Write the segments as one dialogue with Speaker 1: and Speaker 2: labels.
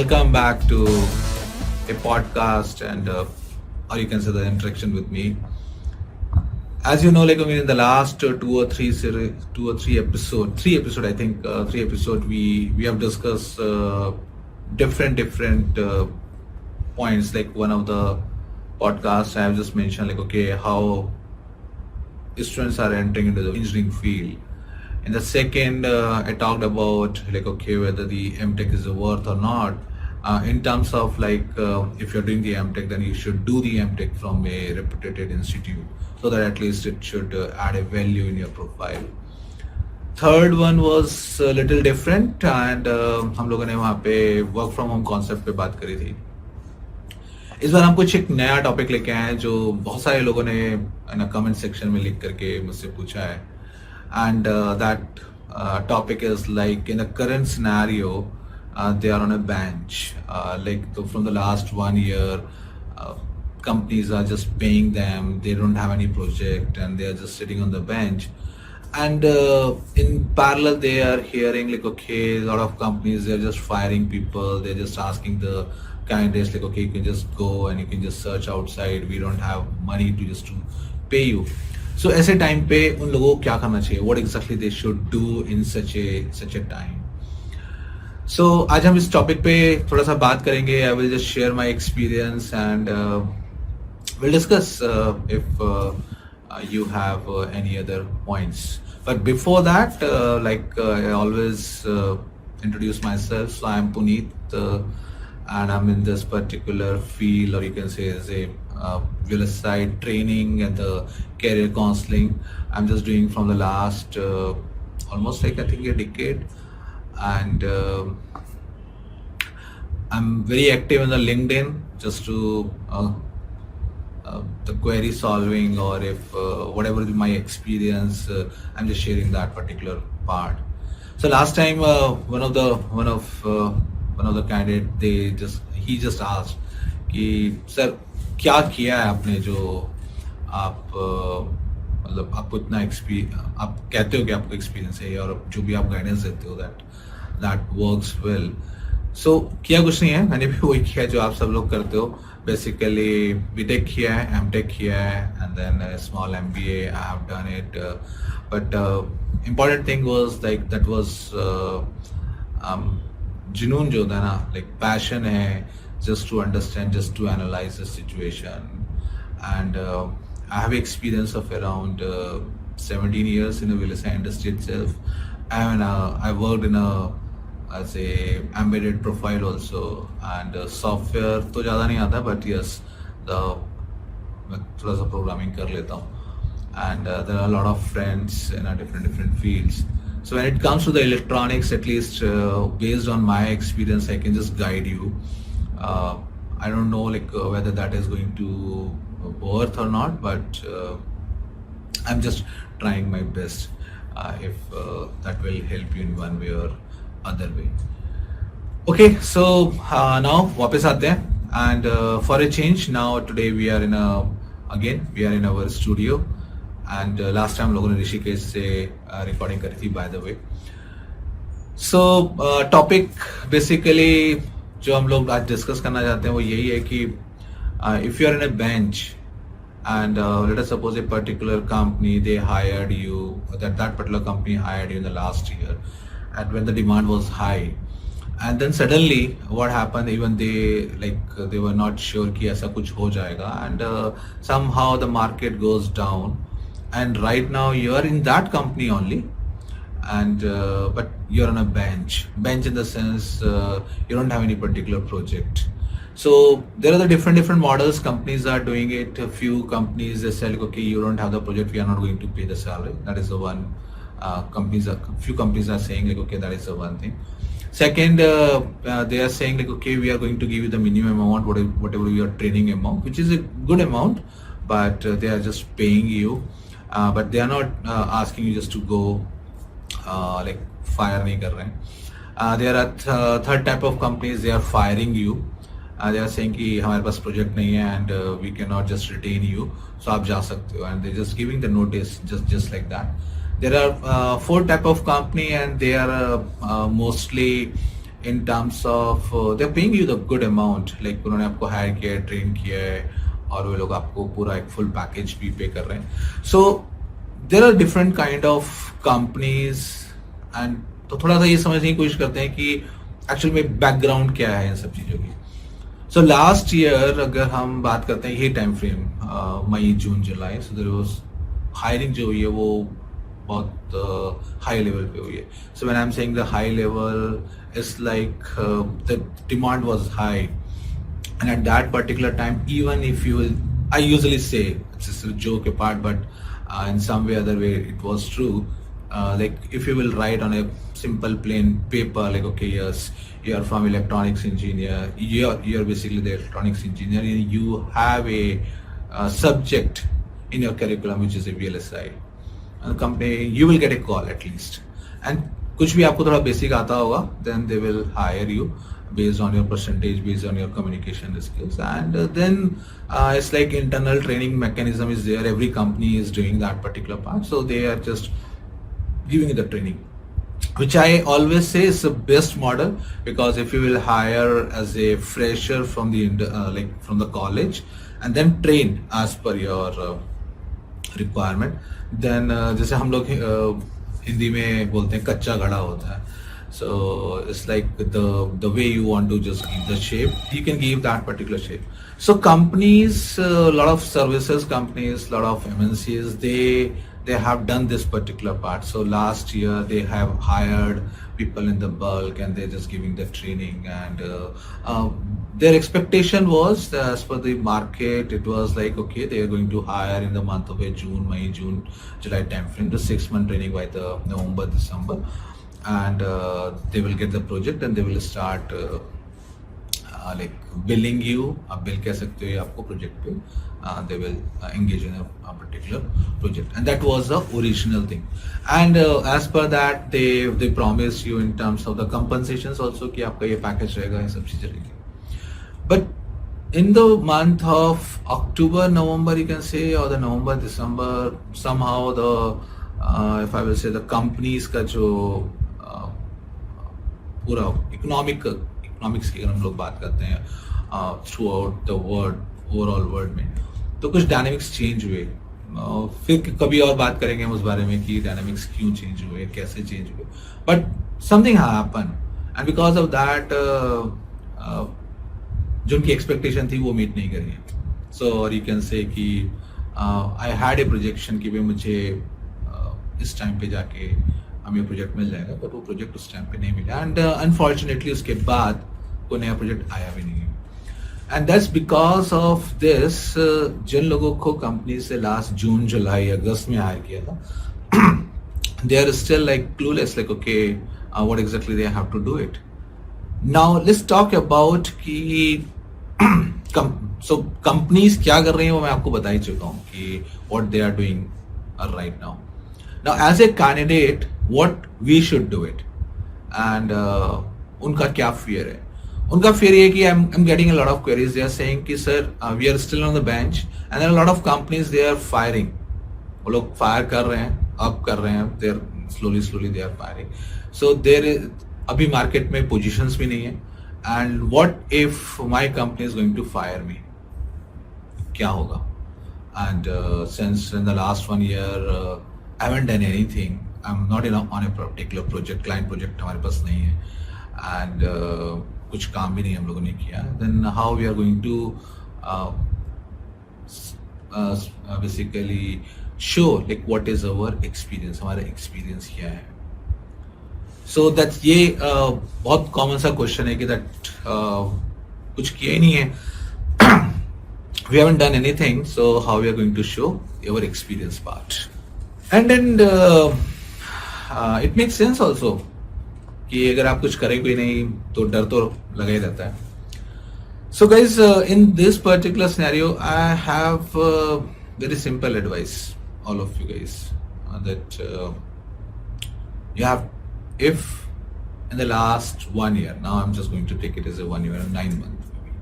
Speaker 1: welcome back to a podcast and or you can say the interaction with me. As you know, in the last two or three episode, I think three episode, we have discussed different points. Like one of the podcasts, I have just mentioned how students are entering into the engineering field. In the second, I talked about whether the MTech is worth or not. In terms of if you're doing the MTech, then you should do the MTech from a reputed institute, so that at least it should add a value in your profile. Third one was a little different, and हम लोगों ने वहाँ पे work from home concept पे बात करी थी. इस बार हम कुछ एक नया टॉपिक लेके आए हैं जो बहुत सारे लोगों ने कमेंट सेक्शन में लिख करके मुझसे पूछा है. And that topic is in the current scenario, they are on a bench. From the last 1 year, companies are just paying them. They don't have any project, and they are just sitting on the bench. And in parallel, they are hearing a lot of companies, they're just firing people. They're just asking the candidates you can just go and you can just search outside. We don't have money to pay you. So ऐसे time पे उन लोगों को क्या करना चाहिए? What exactly they should do in such a time? So आज हम इस टॉपिक पे थोड़ा सा बात करेंगे. I will just share my experience and we'll discuss if you have any other points. But before that, I always introduce myself. So I am Puneet and I'm in this particular field, or you can say as a VLSI training and the career counseling. I'm just doing from the last almost I think a decade, and I'm very active in the LinkedIn just to the query solving, or if whatever is my experience, I'm just sharing that particular part. So last time one of the candidate, he just asked कि sir क्या किया है आपने जो आप मतलब आपको इतना आप कहते हो कि आपको एक्सपीरियंस है, और जो भी आप गाइडेंस देते हो दैट वर्क्स वेल. सो किया कुछ नहीं है, मैंने भी वही किया जो आप सब लोग करते हो. बेसिकली बीटेक किया है, एमटेक किया है, and then small MBA I have done it. But important thing was that was जुनून जो था ना, पैशन है, just to understand, just to analyze the situation. And I have experience of around 17 years in the VLSI industry itself. And I worked as a embedded profile also, and software तो ज़्यादा नहीं आता, but yes, मैं थोड़ा सा programming कर लेता हूँ. And there are a lot of friends in different fields. So when it comes to the electronics, at least based on my experience, I can just guide you. I don't know whether that is going to worth or not, but I'm just trying my best if that will help you in one way or other way. Okay, so now वापस आते हैं, and for a change, now today we are in our studio, and last time लोगों ने ऋषिकेश से recording करी थी, by the way. So topic basically जो हम लोग आज डिस्कस करना चाहते हैं वो यही है कि if you are in a bench and let us suppose a particular company, they hired you, that particular company hired you in the last year, and when the demand was high, and then suddenly what happened, even they were not sure कि ऐसा कुछ हो जाएगा, and somehow the market goes down, and right now you are in that company only, and but you're on a bench in the sense you don't have any particular project. So there are the different models companies are doing it. A few companies, they say okay, you don't have the project, we are not going to pay the salary. That is the one. Few companies are saying okay, that is the one thing. Second, they are saying okay, we are going to give you the minimum amount, whatever your training amount, which is a good amount, but they are just paying you, but they are not asking you just to go fire नहीं कर रहे हैं. There are third type of companies, they are firing you. They are saying कि हमारे पास project नहीं है, and we cannot just retain you, so आप जा सकते हो, and they just giving the notice just like that. There are four type of company, and they are mostly in terms of they're paying you the good amount, like उन्होंने आपको higher किया है, train किया है, और वो लोग आपको पूरा एक फुल पैकेज भी पे कर रहे हैं. So there are different kind of companies, and तो थोड़ा सा ये समझने की कोशिश करते हैं कि एक्चुअल में बैकग्राउंड क्या है इन सब चीज़ों की. सो लास्ट ईयर अगर हम बात करते हैं ये टाइम फ्रेम, मई जून जुलाई, सो देयर वाज हायरिंग जो हुई है वो बहुत हाई लेवल पे हुई है. So when I am saying the high level, it's like the demand was high, and at that particular time, even if you will, I usually say it's just a joke apart, but in some way other way it was true. Like if you will write on a simple plain paper, like okay, yes, you are from electronics engineer, you're basically the electronics engineer, and you have a subject in your curriculum which is a VLSI, and the company, you will get a call at least, and कुछ भी आपको थोड़ा basic आता होगा, then they will hire you based on your percentage, based on your communication skills, and then it's like internal training mechanism is there. Every company is doing that particular part, so they are just giving you the training, which I always say is the best model, because if you will hire as a fresher from the like from the college and then train as per your requirement, then जैसे हम लोग हिंदी में बोलते हैं कच्चा घड़ा होता है. So it's like the way you want to just give the shape, you can give that particular shape. So companies, a lot of services companies, a lot of MNCs, they have done this particular part. So last year they have hired people in the bulk, and they're just giving the training, and their expectation was, as per the market, it was like okay, they are going to hire in the month of May, June, July time frame, the 6-month training by the November, December, and they will get the project and they will start like billing you. आप bill कह सकते हो आपको project पे. They will engage in a particular project, and that was the original thing. And as per that, they promise you in terms of the compensations also कि आपका ये package रहेगा, ये सब चीजें रहेगी. But in the month of October, November, you can say, or the November, December, somehow the if I will say the companies का जो पूरा इकोनॉमिक्स की अगर हम लोग बात करते हैं through out the world, overall world में, तो कुछ डायनेमिक्स चेंज हुए. फिर कभी और बात करेंगे हम उस बारे में कि डायनेमिक्स क्यों चेंज हुए, कैसे चेंज हुए. But something happen, and because of that जो उनकी एक्सपेक्टेशन थी वो मीट नहीं करी. सो और यू कैन से कि आई हैड ए प्रोजेक्शन कि भाई मुझे इस टाइम पे जाके हमें प्रोजेक्ट मिल जाएगा, बट वो प्रोजेक्ट उस टाइम पे नहीं मिला, एंड अनफॉर्चुनेटली उसके बाद कोई नया प्रोजेक्ट आया भी नहीं. And that's because of this. जिन लोगों को कंपनी से लास्ट जून, जुलाई, अगस्त में हायर किया था, they are still like clueless, like okay what exactly they have to do it. Now let's talk about कि सो कंपनीज क्या कर रही हैं वो मैं आपको बता ही चुका हूँ कि what they are doing right now. Now, as a candidate, what we should do it, and उनका क्या fear है? उनका fear ये कि I'm getting a lot of queries. They are saying कि sir, we are still on the bench, and then a lot of companies they are firing. वो लोग fire कर रहे हैं, up कर रहे हैं, they are slowly they are firing. So there is अभी market में positions भी नहीं है, and what if my company is going to fire me? क्या होगा? And since in the last 1 year I haven't done anything. I'm not on a particular project, client project हमारे पास नहीं है, and कुछ काम भी नहीं हम लोगों ने किया. Then how we are going to basically show like what is our experience, हमारा experience क्या है. So that's ये बहुत common सा question है कि that कुछ किया ही नहीं है. We haven't done anything, so how we are going to show our experience part. And then it makes sense also कि अगर आप कुछ करें कोई नहीं तो डर तो लगा ही रहता है. So guys, in this particular scenario, I have very simple advice, all of you guys, that you have, if in the last 1 year, now I'm just going to take it as a 1 year and 9 months, maybe,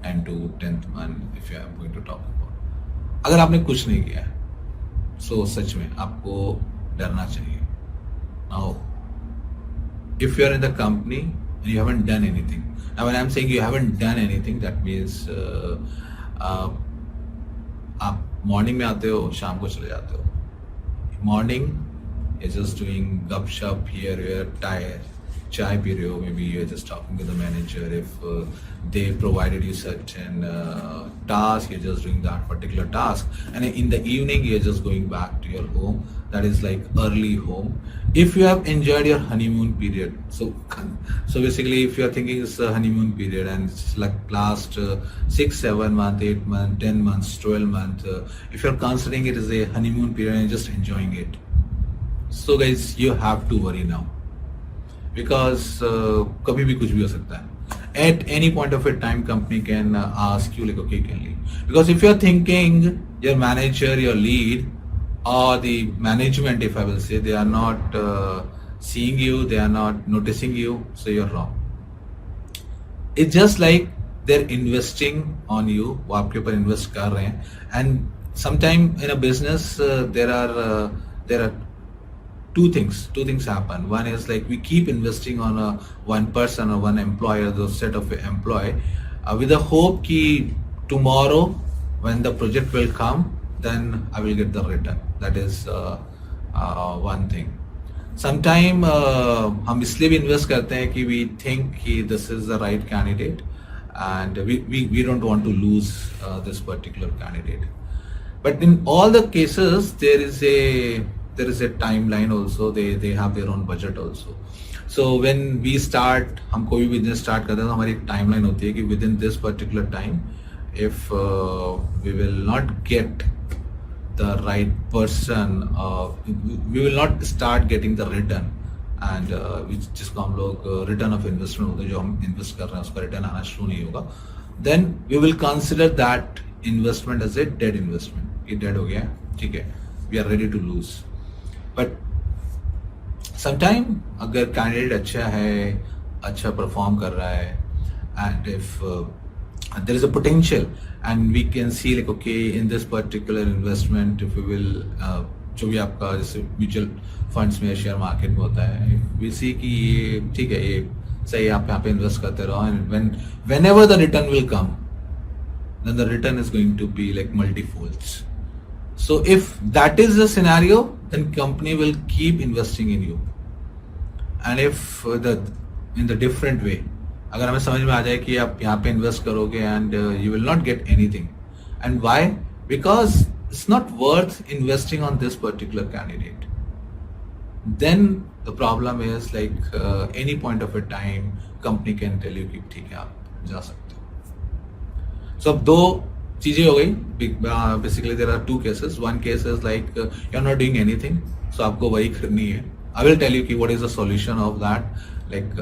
Speaker 1: and to 10th month, if I'm going to talk about, अगर आपने कुछ नहीं किया सो सच में आपको डरना चाहिए. Now if you are in the company and you haven't done anything. Now when I'm saying you haven't done anything, that means आप मॉर्निंग में आते हो, शाम को चले जाते हो. Morning you're just doing gup shup here, chai pee rahe ho, maybe you're just talking to the manager. If they provided you certain task, you're just doing that particular task, and in the evening you're just going back to your home. That is like early home. If you have enjoyed your honeymoon period, so basically if you're thinking it's a honeymoon period and it's like last 6, 7 months, 8 months, 10 months, 12 months, if you're considering it as a honeymoon period and just enjoying it, so guys, you have to worry now, because kabhi bhi kuch bhi ho sakta hai. At any point of a time, company can ask you like, okay, you can leave. Because if you're thinking your manager, your lead, or the management, if I will say, they are not seeing you, they are not noticing you, so you're wrong. It's just like they're investing on you, वो आपके ऊपर invest कर रहे हैं. And sometime in a business there are two things happen. One is like we keep investing on one person or one employer, the set of employee, with the hope ki tomorrow when the project will come, then I will get the return. That is one thing. Sometime हम इसलिए भी invest करते हैं कि we think कि this is the right candidate and we don't want to lose this particular candidate. But in all the cases there is a timeline also. They have their own budget also. So when we start, हम कोई भी business start करते हैं तो हमारी एक timeline होती है कि within this particular time, if we will not get the right person, we will not start getting the return, and जिसको हम लोग return of investment होता है, जो हम invest कर रहे हैं उसका return आना शुरू नहीं होगा, then we will consider that investment as a dead investment. ये dead हो गया है, ठीक है, we are ready to lose. But sometime अगर कैंडिडेट अच्छा है, अच्छा परफॉर्म कर रहा है, and if there is a potential and we can see like okay in this particular investment, if we will जो भी आपका जैसे म्यूचुअल फंड्स में शेयर मार्केट में होता है, we see कि ये ठीक है, ये सही, आप यहाँ पे इन्वेस्ट करते रहो, and whenever the return will come, then the return is going to be like multi-folds. So if that is the scenario, then company will keep investing in you. And if in the different way, अगर हमें समझ में आ जाए कि आप यहाँ पे invest करोगे and you will not get anything. And why? Because it's not worth investing on this particular candidate. Then the problem is like any point of a time, company can tell you कि ठीक है, आप जा सकते हो. So अब दो चीजें हो गई. Basically there are two cases. One case is like you're not doing anything, so आपको वही करनी है. I will tell you कि what is the solution of that. Like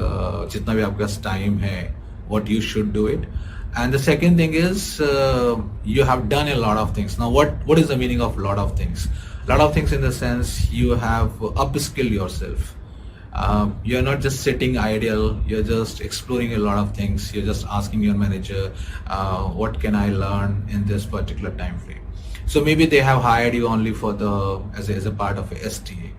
Speaker 1: जितना भी आपके पास time है, what you should do it. And the second thing is you have done a lot of things. Now what is the meaning of lot of things? Lot of things in the sense you have upskilled yourself. You're not just sitting idle, you're just exploring a lot of things. You're just asking your manager, what can I learn in this particular time frame? So maybe they have hired you only for as a part of a STA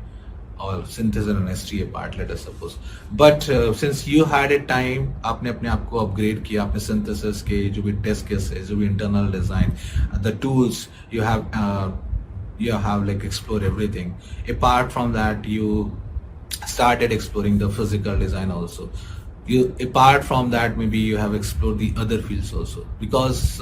Speaker 1: or synthesis and STA part, let us suppose. But since you had a time, आपने अपने आप को upgrade किया, आपने synthesis के जो भी test cases, जो भी internal design, the tools you have like explored everything. Apart from that, you started exploring the physical design also. Apart from that, maybe you have explored the other fields also, because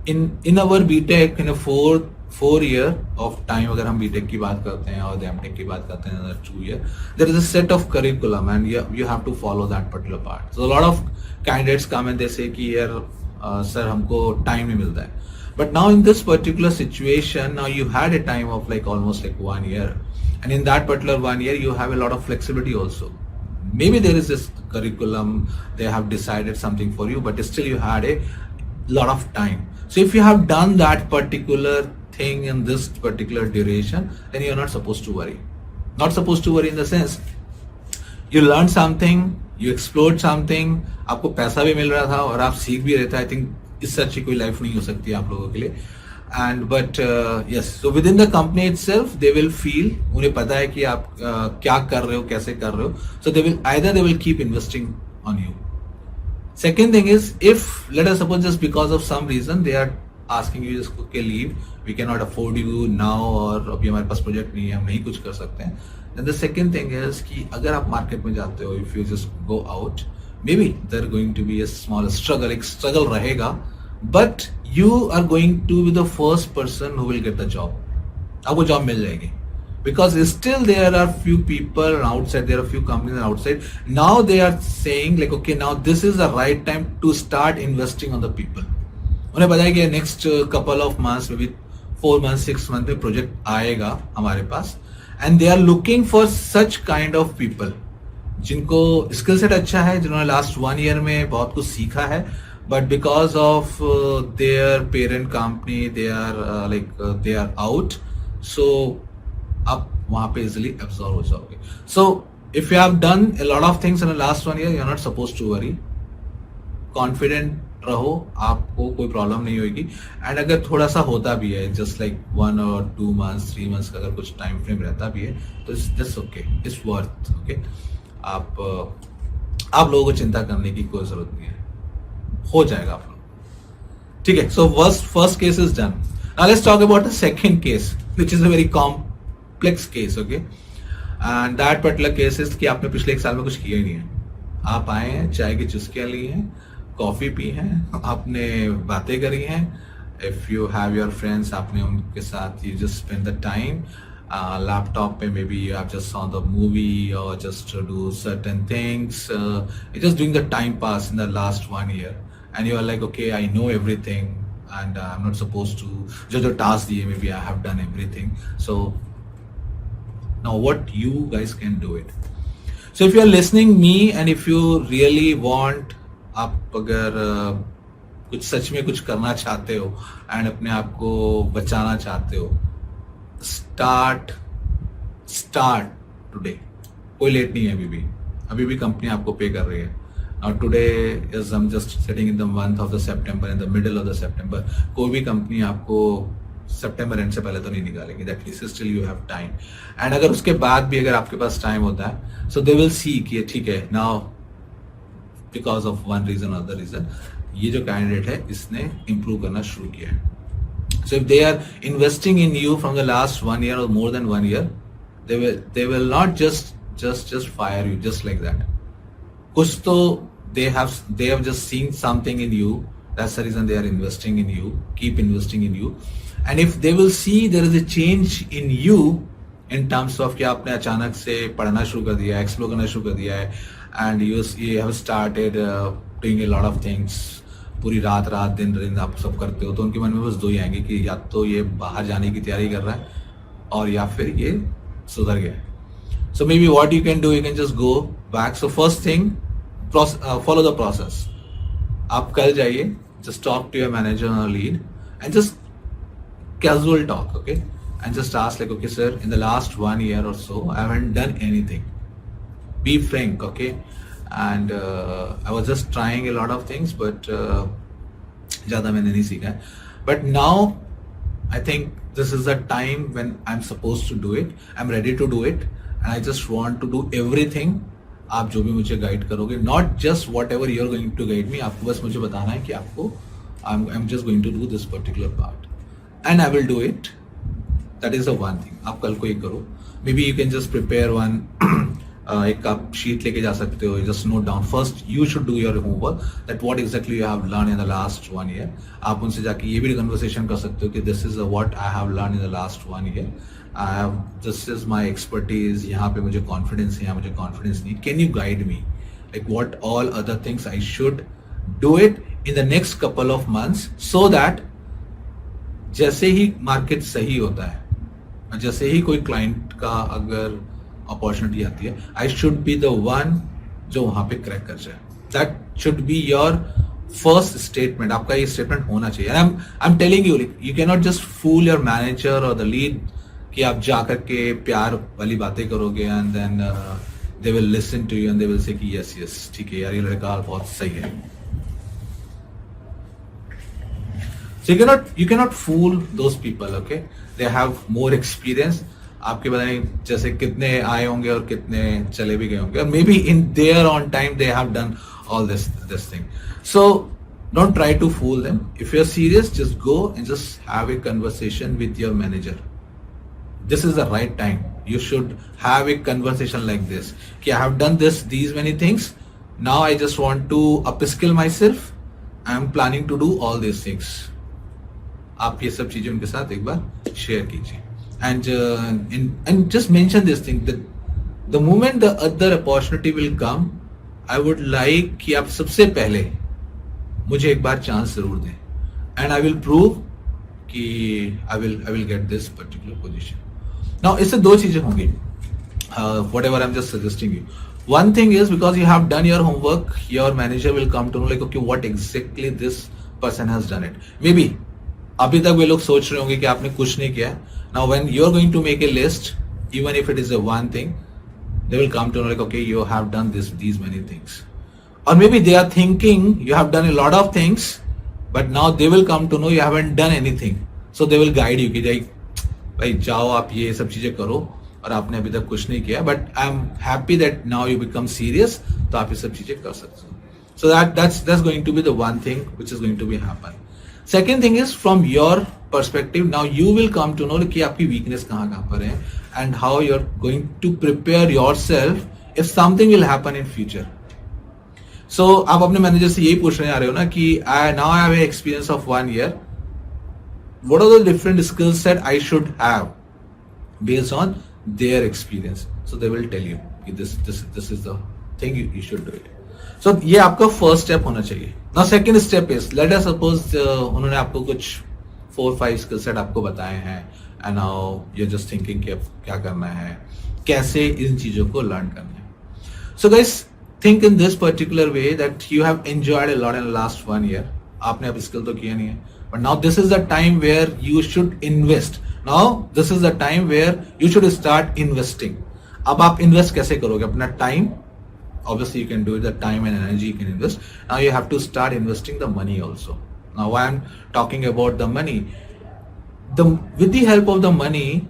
Speaker 1: in our BTech, in a four year of time, अगर हम BTech की बात करते हैं और MTech की बात करते हैं, another 2 year, there is a set of curriculum and you have to follow that particular part. So a lot of candidates come and they say कि यार sir हमको time नहीं मिलता है. But now in this particular situation, now you had a time of like almost like 1 year. And in that particular 1 year, you have a lot of flexibility also. Maybe there is this curriculum, they have decided something for you, but still you had a lot of time. So if you have done that particular thing in this particular duration, then you're not supposed to worry. Not supposed to worry in the sense, you learned something, you explored something, आपको पैसा भी मिल रहा था और आप सीख भी रहे थे. I think इससे अच्छी कोई लाइफ नहीं हो सकती आप लोगों के लिए. But yes, so within the company itself, they will feel, उन्हें पता है कि आप क्या कर रहे हो, कैसे कर रहे हो. So they will keep investing on you. Second thing is, if let us suppose just because of some reason they are asking you just okay leave, we cannot afford you now, और अभी हमारे पास project नहीं है, हम नहीं कुछ कर सकते हैं. Then the second thing is कि अगर आप मार्केट में जाते हो, if you just go out, maybe there going to be a small struggle, एक struggle रहेगा, but you are going to be the first person who will get the job. आपको job मिल जाएगी. Because still there are few people outside, there are few companies outside. Now they are saying like, okay, now this is the right time to start investing on the people. उन्हें पता है कि next couple of months, maybe 4 months, 6 months में project आएगा हमारे पास, and they are looking for such kind of people जिनको skill set अच्छा है, जिन्होंने last 1 year में बहुत कुछ सीखा है, but because of their parent company they are they are out, so आप वहां पे इजिली एब्जॉर्ब हो जाओगे. So if you have done a lot of things in the last 1 year, you are not suppose to worry. Confident रहो, आपको कोई problem नहीं होगी. एंड अगर थोड़ा सा होता भी है, just like 1 or 2 months 3 months का अगर कुछ टाइम फ्रेम रहता भी है, तो it's just okay, it's worth. Okay, आप लोगों को चिंता करने की कोई जरूरत नहीं है, हो जाएगा आप लोग. ठीक है. So first case is done. Now let's talk about the second case, which is a very complex case. Okay, and that particular case is कि आपने पिछले 1 साल में कुछ किया ही नहीं है. आप आए हैं, चाय की चुस्कियां ली हैं, कॉफी पी है, आपने बातें करी हैं. If you have your friends, आपने उनके साथ you just spend the time. Laptop पे maybe you have just saw the movie और just do certain things. You just doing the time pass in the last 1 year, and you are like, okay, I know everything and I'm not supposed to जो task दिए, maybe I have done everything. So now what you guys can do it. So if you are listening me and if you really want, आप अगर कुछ सच में कुछ करना चाहते हो एंड अपने आप को बचाना चाहते हो, स्टार्ट टुडे. कोई लेट नहीं है अभी भी कंपनी आपको पे कर रही है. Now today is I'm just sitting in the month of the September, in the middle of the September. कोई भी कंपनी आपको सितंबर एंड से पहले तो नहीं निकालेंगे. That means still you have time. And अगर उसके बाद भी अगर आपके पास टाइम होता है, सो दे विल सी कि ठीक है, now because of one reason other reason ये जो कैंडिडेट है इसने इंप्रूव करना शुरू किया है. So if they are investing in you from the last 1 year और more than 1 year, they will not just fire you just like that. कुछ तो they have just seen something in you. That's the reason they are investing in you. Keep investing in you. And if they will see there is a change in you in terms of कि आपने अचानक से पढ़ना शुरू कर दिया है, explore करना शुरू कर दिया है, and you have started doing a lot of things, पूरी रात दिन आप सब करते हो, तो उनके मन में बस 2 ही आएंगे कि या तो ये बाहर जाने की तैयारी कर रहा है और या फिर ये सुधर गया. So maybe what you can do, you can just go back. So first thing, follow the process. आप कल जाइए, just talk to your manager or lead and just casual talk, okay? And just ask like, okay sir, in the last 1 year or so, I haven't done anything. Be frank, okay? And I was just trying a lot of things, but ज़्यादा मैंने नहीं सीखा है. But now, I think this is the time when I'm supposed to do it. I'm ready to do it, and I just want to do everything. आप जो भी मुझे guide करोगे, not just whatever you're going to guide me, आपको बस मुझे बताना है कि आपको I'm just going to do this particular part, and I will do it. That is the one thing. आप कल को ये करो. Maybe you can just prepare one एक आप शीट लेके जा सकते हो. Just note down. First, you should do your homework. That what exactly you have learned in the last 1 year. आप उनसे जाके ये भी conversation कर सकते हो कि this is what I have learned in the last 1 year. This is my expertise. यहाँ पे मुझे confidence है, यहाँ मुझे confidence नहीं. Can you guide me? Like what all other things I should do it in the next couple of months, so that जैसे ही market सही होता है, जैसे ही कोई क्लाइंट का अगर अपॉर्चुनिटी आती है, I should be the one जो वहां पे क्रैक कर जाए. That should be your first statement. आपका ये स्टेटमेंट होना चाहिए. I am telling you, you can not just fool your manager और द लीड कि आप जाकर के प्यार वाली बातें करोगे and then they will listen to you and they will say कि यस यस ठीक है यार, ये लड़का बहुत सही है. So you cannot fool those people, okay? They have more experience. आपके पता नहीं जैसे कितने आए होंगे और कितने चले भी गए होंगे. Or maybe in their own time they have done all this thing. So don't try to fool them. If you're serious, just go and just have a conversation with your manager. This is the right time. You should have a conversation like this. Okay, I have done these many things. Now I just want to upskill myself. I am planning to do all these things. आप ये सब चीजें उनके साथ एक बार share कीजिए. And just mention this thing that the moment the other opportunity will come, I would like कि आप सबसे पहले मुझे एक बार चांस जरूर दें, and I will prove कि I will get this particular position. Now इससे दो चीजें होंगी. Whatever I'm just suggesting you. One thing is, because you have done your homework, your manager will come to know like, okay, what exactly this person has done it. Maybe अभी तक वे लोग सोच रहे होंगे कि आपने कुछ नहीं किया. Now when you are going to make a list, even if it is a one thing, they will come to know like, okay, you have done these many things. Or maybe they are thinking you have done a lot of things, but now they will come to know you haven't done anything. So they will guide you कि भाई जाओ आप ये सब चीजें करो और आपने अभी तक कुछ नहीं किया. But I'm happy that now you become serious, तो आप ये सब चीजें कर सकते हो. So that's going to be the one thing which is going to be happen. Second thing is, from your perspective, now you will come to know कि आपकी weakness कहाँ पर है, and how you're going to prepare yourself if something will happen in future. So आप अपने manager से यही पूछने आ रहे हो ना कि now I have an experience of 1 year. What are the different skill set I should have based on their experience? So they will tell you this is the thing you should do it. So ये आपका first step होना चाहिए. Now second step is, let us suppose उन्होंने आपको कुछ 4-5 skill set आपको बताए हैं, and now you're just thinking कि अब क्या करना है, कैसे इन चीजों को learn करना है. So guys, think in this particular way that you have enjoyed a lot in the last 1 year. आपने अब skill तो किया नहीं है, but now this is the time where you should invest. Now this is the time where you should start investing. अब आप invest कैसे करोगे? अपना time. Obviously you can do it, the time and energy you can invest. Now you have to start investing the money also. Now why I'm talking about the money, with the help of the money,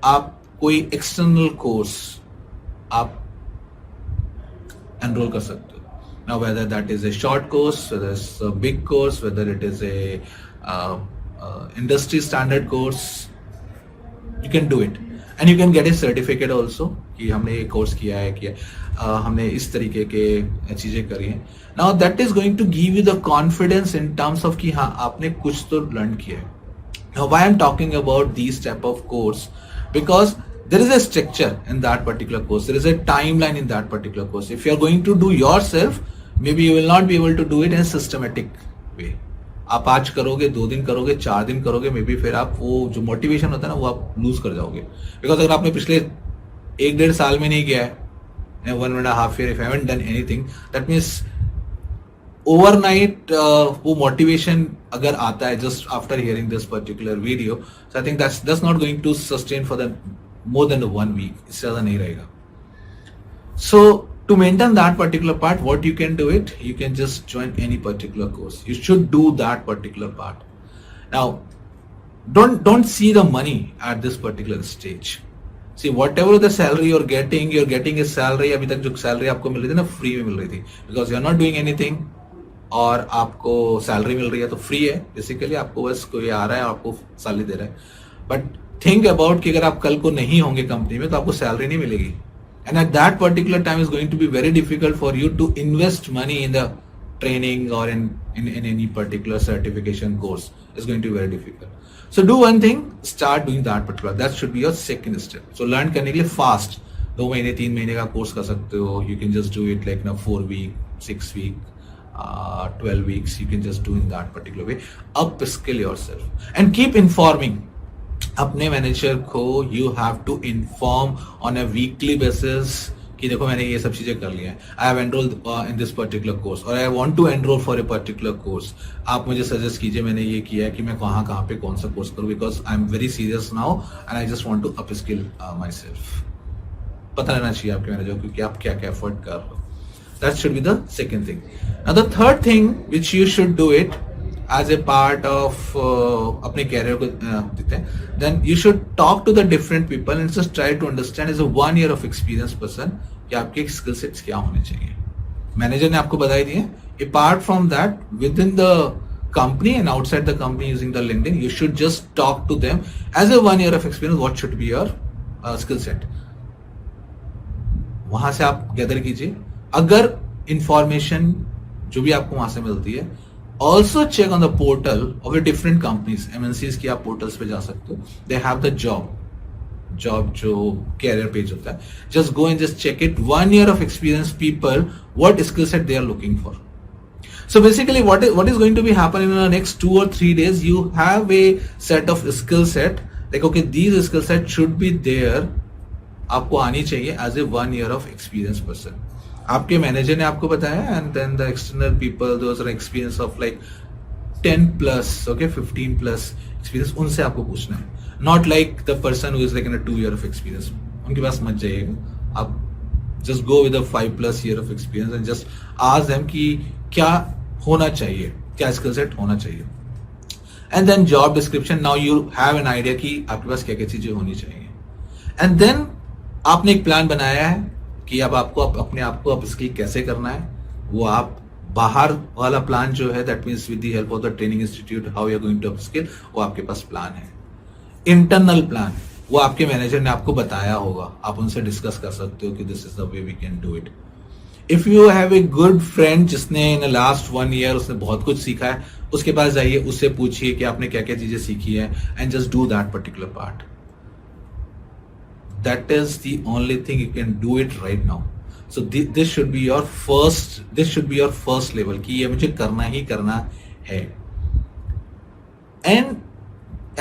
Speaker 1: आप कोई external course आप enroll कर सकते हो. Now whether that is a short course, whether it's a big course, whether it is a industry standard course, you can do it. And you can get a certificate also कि हमने ये course किया है, हमने इस तरीके के चीजें करी हैं. Now that is going to give you the confidence in terms of कि हाँ आपने कुछ तो learn किया है. Now why I'm talking about these type of course, because there is a structure in that particular course, there is a timeline in that particular course. If you are going to do yourself, maybe you will not be able to do it in a systematic way. आप आज करोगे, 2 दिन करोगे, 4 दिन करोगे, may be फिर आप वो जो मोटिवेशन होता है ना वो आप लूज कर जाओगे. बिकॉज अगर आपने पिछले 1-1.5 साल में नहीं किया है, 1.5 year, if I haven't done anything, that means overnight वो motivation अगर आता है just after hearing this particular video, so I think that's not going to sustain for the more than 1 week. इससे ज़्यादा नहीं रहेगा. So to maintain that particular part, what you can do it, you can just join any particular course. You should do that particular part. Now don't see the money at this particular stage. See, whatever the salary you're getting a salary. अभी तक जो salary आपको मिल रही थी ना, free में मिल रही थी, because you're not doing anything. और आपको salary मिल रही है तो free है, basically आपको बस कोई आ रहा है आपको salary दे रहा है. But think about कि अगर आप कल को नहीं होंगे कंपनी में तो आपको salary नहीं मिलेगी. And at that particular time is going to be very difficult for you to invest money in the training or in any particular certification course. It's going to be very difficult. So do one thing, start doing that particular. That should be your second step. So learn करने के लिए fast. 2 महीने 3 महीने का course कर सकते हो. You can just do it like 4 week, 6 week, 12 weeks. You can just do in that particular way. Upskill yourself and keep informing. अपने मैनेजर को you have to inform on a weekly basis कि देखो मैंने ये सब चीजें कर लिया है, I have enrolled in this particular course और I want to enrol for a particular course. आप मुझे सजेस्ट कीजिए मैंने ये किया है कि मैं कहाँ पे कौन सा कोर्स करूँ, because I am very serious now and I just want to upskill myself. पता रहना चाहिए आपके मैनेजर को कि आप क्या क्या एफर्ट कर रहे हो. That should be the second thing. Now the third thing which you should do it as a part of अपने career को देते हैं, then you should talk to the different people and just try to understand as a 1 year of experience person कि आपके skill sets क्या होने चाहिए. Manager ने आपको बधाई दी है. Apart from that, within the company and outside the company using the LinkedIn, you should just talk to them as a 1 year of experience. What should be your skill set? वहां से आप gather कीजिए. अगर information जो भी आपको वहां से मिलती है, also check on the portal of different companies. MNCs की आप पोर्टल्स पे जा सकते हो. दे हैव द जॉब जो कैरियर पेज होता है. Just go and just check it. 1 year of experience people, what skill set they are looking for. So basically what is going to be happening in the next 2 or 3 days, you have a set of skill set, like okay, these skill set should be there, आपको आनी चाहिए as a 1 year of experience person. आपके manager ने आपको बताया, and then the external people, those are experience of like 10 plus, okay, 15 plus experience, उनसे आपको पूछना है. Not like the person who is like in a 2 year of experience. उनके पास मत जाइएगा. आप just go with a 5 plus year of experience and just ask them कि क्या होना चाहिए, क्या स्किल सेट होना चाहिए. And then job description. Now you have an idea कि आपके पास क्या क्या चीजें होनी चाहिए. एंड देन आपने एक प्लान बनाया है कि अब आपको अपने आप को अपस्किल कैसे करना है. वो आप बाहर वाला प्लान जो है, that means with the help of the training institute how you are going to upskill, वो आपके पास प्लान है. इंटरनल प्लान वो आपके मैनेजर ने आपको बताया होगा. आप उनसे डिस्कस कर सकते हो कि this is the way we can do it. If you have a good friend जिसने इन लास्ट 1 year उसने बहुत कुछ सीखा है, उसके पास जाइए, उससे पूछिए कि आपने क्या क्या चीजें सीखी है, and just do that particular part. That is the only thing you can do it right now. So this should be your first level कि ये मुझे करना ही करना है. And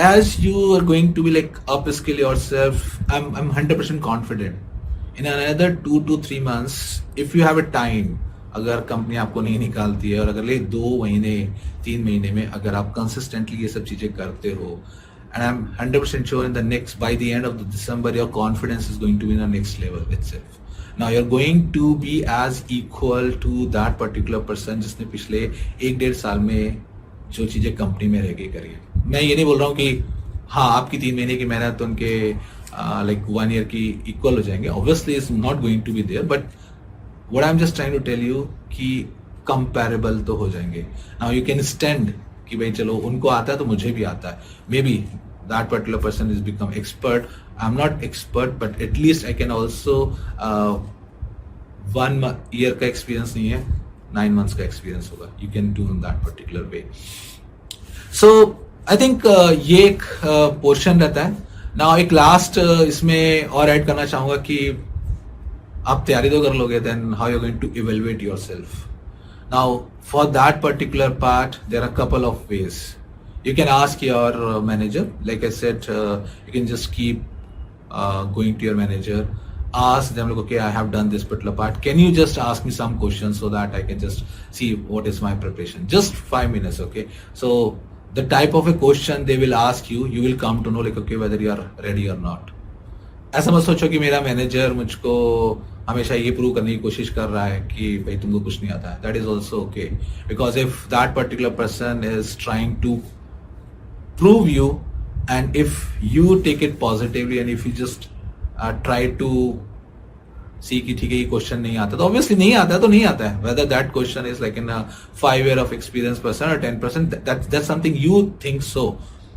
Speaker 1: as you are going to be like upskill yourself, I'm 100% confident in another 2 to 3 months, if you have a time, अगर company आपको नहीं निकालती है और अगर ले 2 महीने 3 महीने में अगर आप कंसिस्टेंटली ये सब चीजें करते हो, and I'm 100% sure in the next, by the end of the December, your confidence is going to be in the next level itself. Now you're going to be as equal to that particular person जिसने पिछले 1-1.5 साल में जो चीजें company में रह गई करी है. मैं ये नहीं बोल रहा हूँ कि हाँ आपकी 3 महीने की मेहनत तो उनके लाइक 1 year की इक्वल हो जाएंगे. Obviously is not going to be there, but what I am just trying to tell you कि कंपैरेबल तो हो जाएंगे. नाउ यू कैन स्टैंड कि भाई चलो उनको आता है तो मुझे भी आता है. May be that particular person is become expert. I am not expert, but at least I can also 1 year का एक्सपीरियंस नहीं है, 9 months का एक्सपीरियंस होगा. You can do in that particular way. So I think ये एक portion रहता है. Now एक लास्ट इसमें और ऐड करना चाहूंगा कि आप तैयारी तो कर लोगे, then how you going to evaluate yourself. Now for that particular part there are couple of ways. You can ask your manager, like I said, you can just keep going to your manager. Ask them like, okay, I have done this particular part. Can you just ask me some questions so that I can just see what is my preparation? Just 5 minutes, okay? So the type of a question they will ask you, you will come to know like, okay, whether you are ready or not. ऐसा मत सोचो कि मेरा manager मुझको हमेशा ये prove करने की कोशिश कर रहा है कि भाई तुमको कुछ नहीं आता है. That is also okay, because if that particular person is trying to prove you, and if you take it positively and if you just try to see कि ठीक है ये क्वेश्चन नहीं आता, तो ऑब्वियसली नहीं आता है तो नहीं आता है. whether that question is like in a 5 year of experience person or 10%, that's something you think so.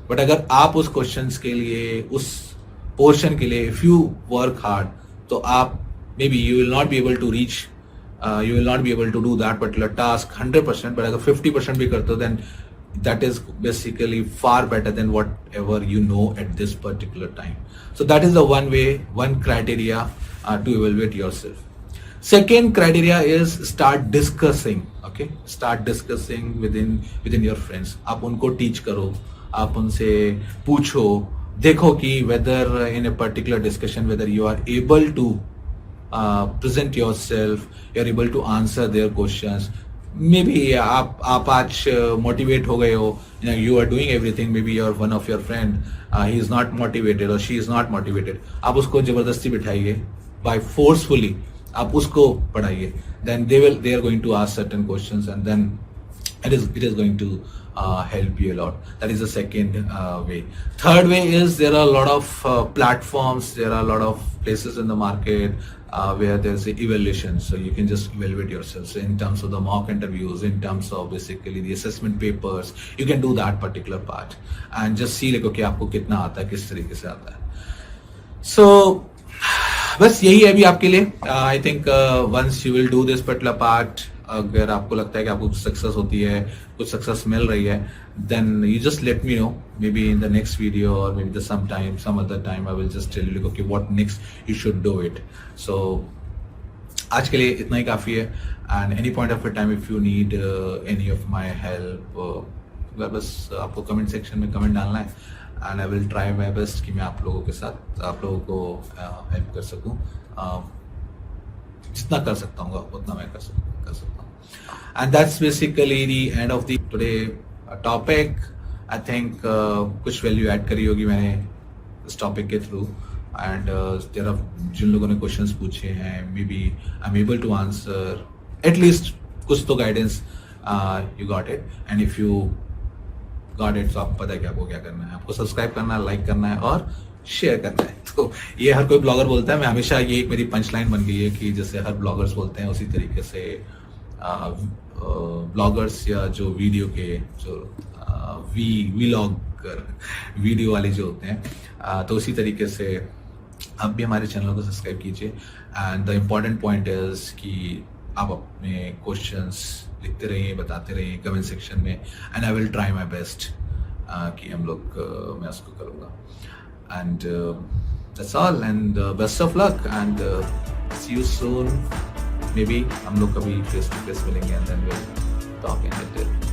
Speaker 1: but अगर आप उस क्वेश्चंस के लिए, उस पोर्शन के लिए if you work hard, तो आप maybe you will not be able to reach, you will not be able to do that particular task 100%, but अगर 50% भी करते हो, then that is basically far better than whatever you know at this particular time. So that is the one criteria to evaluate yourself. Second criteria is start discussing. Okay, start discussing within your friends. आप उनको teach करो, आप उनसे पूछो, देखो कि whether in a particular discussion whether you are able to present yourself, you are able to answer their questions. Maybe आप आज मोटिवेट हो गए हो, you are doing everything, maybe your one of your friend he is not motivated और she is not motivated. आप उसको जबरदस्ती बिठाइए, बाय फोर्सफुली आप उसको पढ़ाइए, then they are going to ask certain questions, and then it is going to help you a lot. That is the second way. Third way is there are a lot of platforms, there are a lot of places in the market where there's evaluation, so you can just evaluate yourself. So in terms of the mock interviews, in terms of basically the assessment papers, you can do that particular part and just see like okay आपको कितना आता है, किस तरीके से आता है. So बस यही है अभी आपके लिए. I think once you will do this particular part, अगर आपको लगता है कि आपको सक्सेस होती है, कुछ सक्सेस मिल रही है, then you just let me know, maybe in the next video और maybe some time some other time I will just tell you okay what next you should do it. So आज के लिए इतना ही काफ़ी है. And any point of time if you need any of my help, बस आपको comment section में कमेंट डालना है and I will try my best कि मैं आप लोगों के साथ आप लोगों को हेल्प कर सकूं. जितना कर सकता हूँ उतना मैं कर सकता हूँ. And that's basically the end of the today topic. I think कुछ वैल्यू ऐड करी होगी मैंने इस टॉपिक के थ्रू. एंड देयर आर जिन लोगों ने क्वेश्चंस पूछे हैं, maybe I am able to answer at least कुछ तो guidance you got it. And if you got it तो आपको पता है कि आपको क्या करना है. आपको सब्सक्राइब करना है, लाइक करना है और शेयर करना है. तो ये हर कोई ब्लॉगर बोलता है. मैं हमेशा ये एक मेरी पंच लाइन बन गई है कि जैसे हर ब्लॉगर्स बोलते हैं उसी तरीके से ब्लॉगर्स या जो वीडियो के जो व्लॉगर वीडियो वाले जो होते हैं, तो उसी तरीके से आप भी हमारे चैनल को सब्सक्राइब कीजिए. And the important point is कि आप अपने क्वेश्चंस लिखते रहिए, बताते रहिए कमेंट सेक्शन में. And I will try my best कि हम लोग मैं उसको करूँगा. And that's all and best of luck and see you soon. Maybe हम लोग कभी फेस टू फेस मिलेंगे and then will talk in detail.